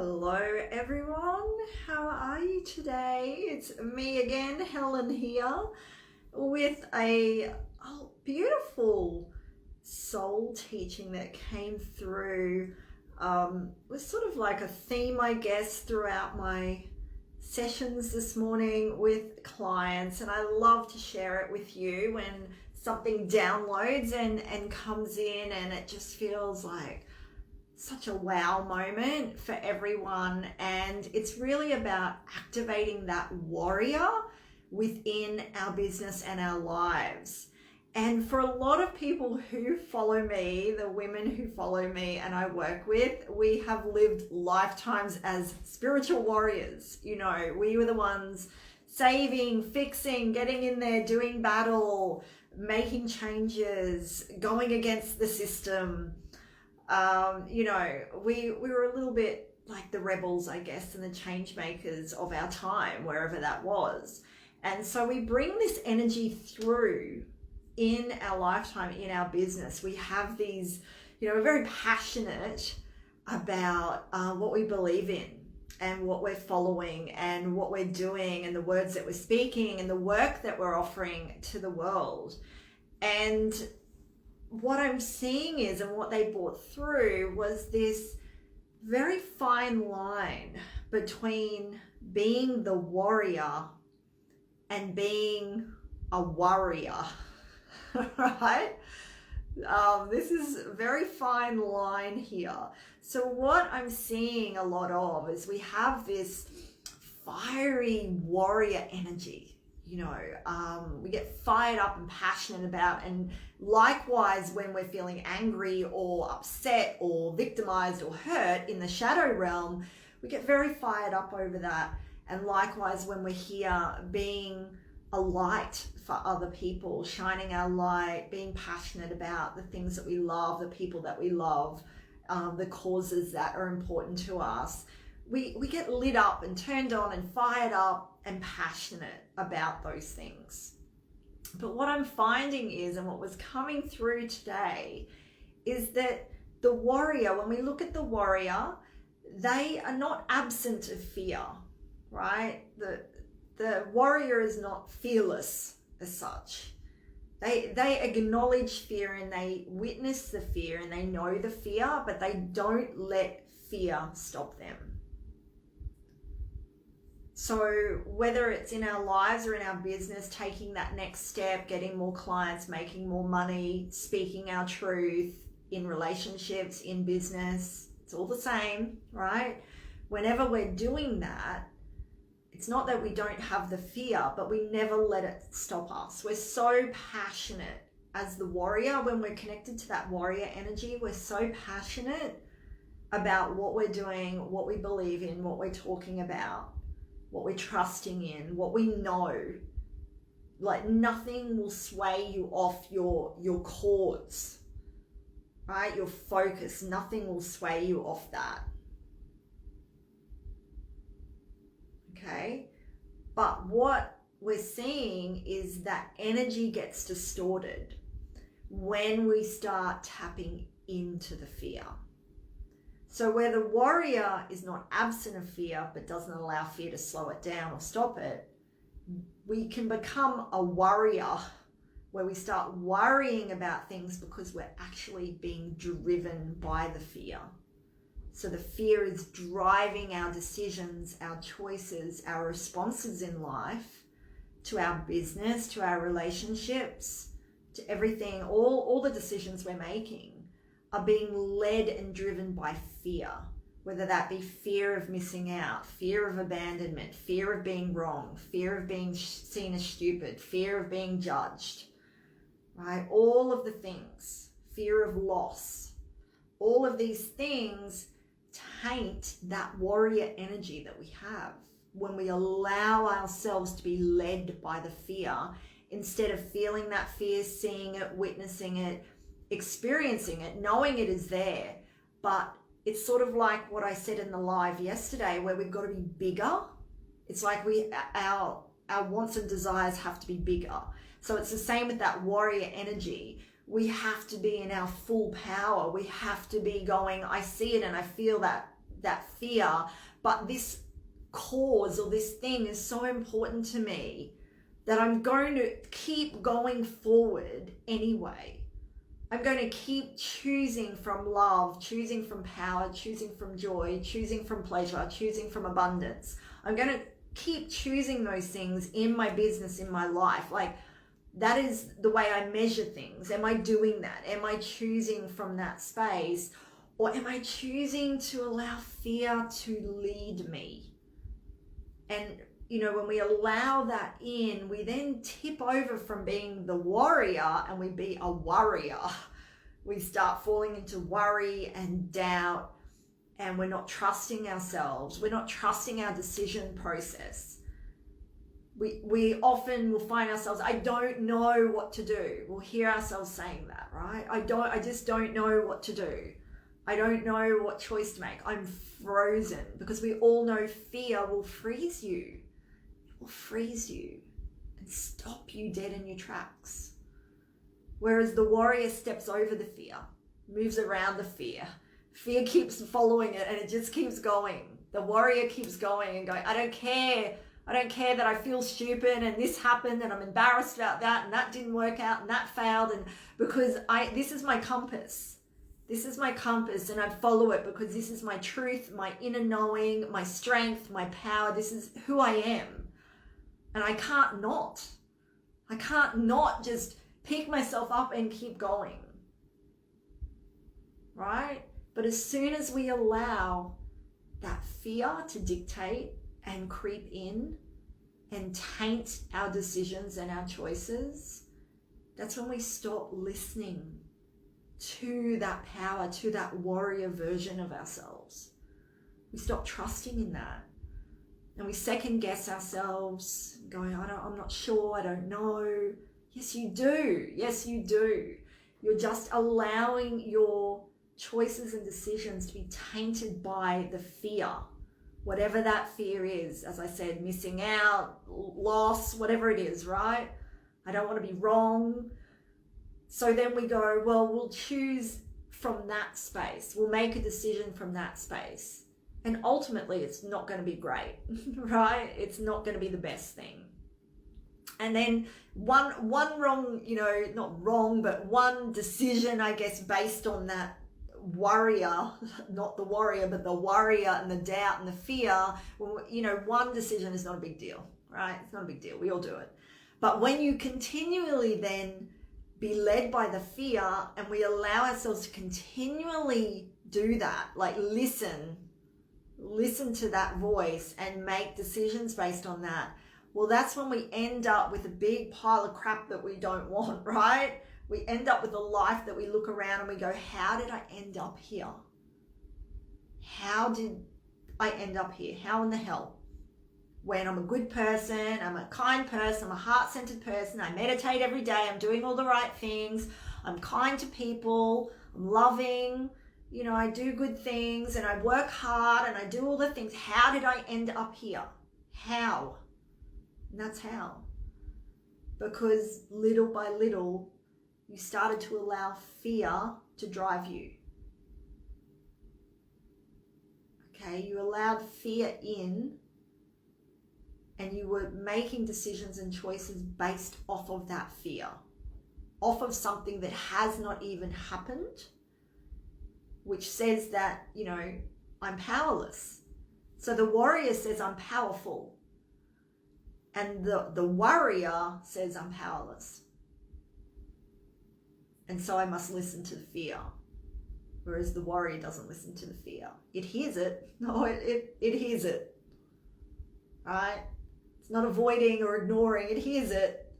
Hello everyone, how are you today? It's me again, Helen here, with a beautiful soul teaching that came through. Was sort of like a theme, I guess, throughout my sessions this morning with clients, and I love to share it with you when something downloads and comes in, and it just feels like such a wow moment for everyone. And it's really about activating that warrior within our business and our lives. And for a lot of people who follow me, the women who follow me and I work with, we have lived lifetimes as spiritual warriors. You know, we were the ones saving, fixing, getting in there, doing battle, making changes, going against the system. We were a little bit like the rebels, I guess, and the change makers of our time, wherever that was. And so we bring this energy through in our lifetime, in our business. We have these, we're very passionate about what we believe in and what we're following and what we're doing and the words that we're speaking and the work that we're offering to the world. And what I'm seeing is, and what they brought through was this very fine line between being the warrior and being a worrier, right? This is a very fine line here. So what I'm seeing a lot of is we have this fiery warrior energy. We get fired up and passionate about, and likewise when we're feeling angry or upset or victimized or hurt in the shadow realm, we get very fired up over that. And likewise when we're here being a light for other people, shining our light, being passionate about the things that we love, the people that we love, the causes that are important to us, we get lit up and turned on and fired up and passionate about those things. But what I'm finding is, and what was coming through today, is that the warrior, when we look at the warrior, they are not absent of fear, right? The warrior is not fearless as such. They acknowledge fear and they witness the fear and they know the fear, but they don't let fear stop them. So whether it's in our lives or in our business, taking that next step, getting more clients, making more money, speaking our truth in relationships, in business, it's all the same, right? Whenever we're doing that, it's not that we don't have the fear, but we never let it stop us. We're so passionate as the warrior. When we're connected to that warrior energy, we're so passionate about what we're doing, what we believe in, what we're talking about, what we're trusting in, what we know. Like nothing will sway you off your cords, right? Your focus, nothing will sway you off that. Okay? But what we're seeing is that energy gets distorted when we start tapping into the fear. So where the warrior is not absent of fear, but doesn't allow fear to slow it down or stop it, we can become a worrier where we start worrying about things because we're actually being driven by the fear. So the fear is driving our decisions, our choices, our responses in life, to our business, to our relationships, to everything. All the decisions we're making are being led and driven by fear, whether that be fear of missing out, fear of abandonment, fear of being wrong, fear of being seen as stupid, fear of being judged, right? All of the things, fear of loss, all of these things taint that warrior energy that we have when we allow ourselves to be led by the fear instead of feeling that fear, seeing it, witnessing it, experiencing it, knowing it is there. But it's sort of like what I said in the live yesterday, where we've got to be bigger. It's like our wants and desires have to be bigger. So it's the same with that warrior energy. We have to be in our full power. We have to be going, I see it and I feel that that fear, but this cause or this thing is so important to me that I'm going to keep going forward anyway. I'm going to keep choosing from love, choosing from power, choosing from joy, choosing from pleasure, choosing from abundance. I'm going to keep choosing those things in my business, in my life. Like, that is the way I measure things. Am I doing that? Am I choosing from that space? Or am I choosing to allow fear to lead me? And when we allow that in, we then tip over from being the warrior and we be a worrier. We start falling into worry and doubt, and we're not trusting ourselves. We're not trusting our decision process. We often will find ourselves, I don't know what to do. We'll hear ourselves saying that, right? I just don't know what to do. I don't know what choice to make. I'm frozen, because we all know fear will freeze you. Will freeze you and stop you dead in your tracks. Whereas the warrior steps over the fear, moves around the fear. Fear keeps following it and it just keeps going. The warrior keeps going and going, I don't care that I feel stupid and this happened and I'm embarrassed about that and that didn't work out and that failed, and because this is my compass. This is my compass and I follow it because this is my truth, my inner knowing, my strength, my power. This is who I am. And I can't not just pick myself up and keep going, right? But as soon as we allow that fear to dictate and creep in and taint our decisions and our choices, that's when we stop listening to that power, to that warrior version of ourselves. We stop trusting in that. And we second guess ourselves, going, I'm not sure, I don't know. Yes, you do. Yes, you do. You're just allowing your choices and decisions to be tainted by the fear, whatever that fear is. As I said, missing out, loss, whatever it is, right? I don't want to be wrong. So then we go, well, we'll choose from that space. We'll make a decision from that space. And ultimately, it's not going to be great, right? It's not going to be the best thing. And then one wrong, not wrong, but one decision, I guess, based on that warrior, not the warrior, but the worrier and the doubt and the fear, one decision is not a big deal, right? It's not a big deal. We all do it. But when you continually then be led by the fear and we allow ourselves to continually do that, like listen to that voice and make decisions based on that, well, that's when we end up with a big pile of crap that we don't want, right? We end up with a life that we look around and we go, how did I end up here? How did I end up here? How in the hell? When I'm a good person, I'm a kind person, I'm a heart-centered person, I meditate every day, I'm doing all the right things, I'm kind to people, I'm loving, I do good things and I work hard and I do all the things. How did I end up here? How? And that's how. Because little by little, you started to allow fear to drive you. Okay, you allowed fear in and you were making decisions and choices based off of that fear, off of something that has not even happened, which says that, I'm powerless. So the warrior says I'm powerful. And the worrier says I'm powerless. And so I must listen to the fear. Whereas the warrior doesn't listen to the fear. It hears it. No, it hears it. Right? It's not avoiding or ignoring. It hears it.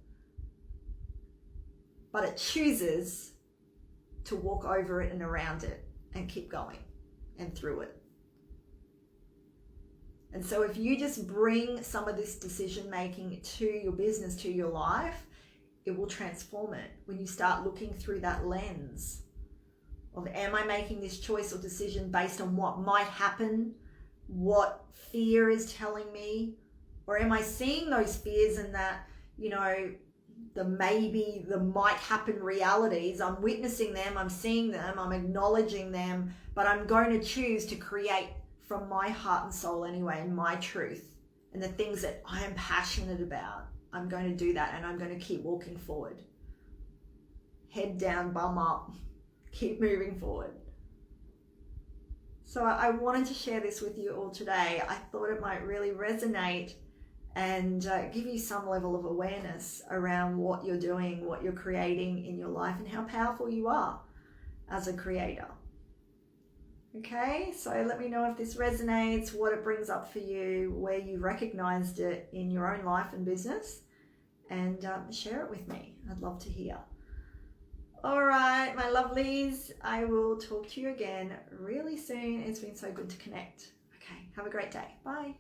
But it chooses to walk over it and around it and keep going and through it. And so if you just bring some of this decision making to your business, to your life, it will transform it when you start looking through that lens of, am I making this choice or decision based on what might happen, what fear is telling me, or am I seeing those fears and that, the might happen realities, I'm witnessing them, I'm seeing them, I'm acknowledging them, but I'm going to choose to create from my heart and soul anyway, my truth, and the things that I am passionate about, I'm going to do that, and I'm going to keep walking forward. Head down, bum up, keep moving forward. So I wanted to share this with you all today. I thought it might really resonate and give you some level of awareness around what you're doing, what you're creating in your life, and how powerful you are as a creator. Okay, so let me know if this resonates, what it brings up for you, where you recognized it in your own life and business, and share it with me. I'd love to hear. All right, my lovelies, I will talk to you again really soon. It's been so good to connect. Okay, have a great day. Bye.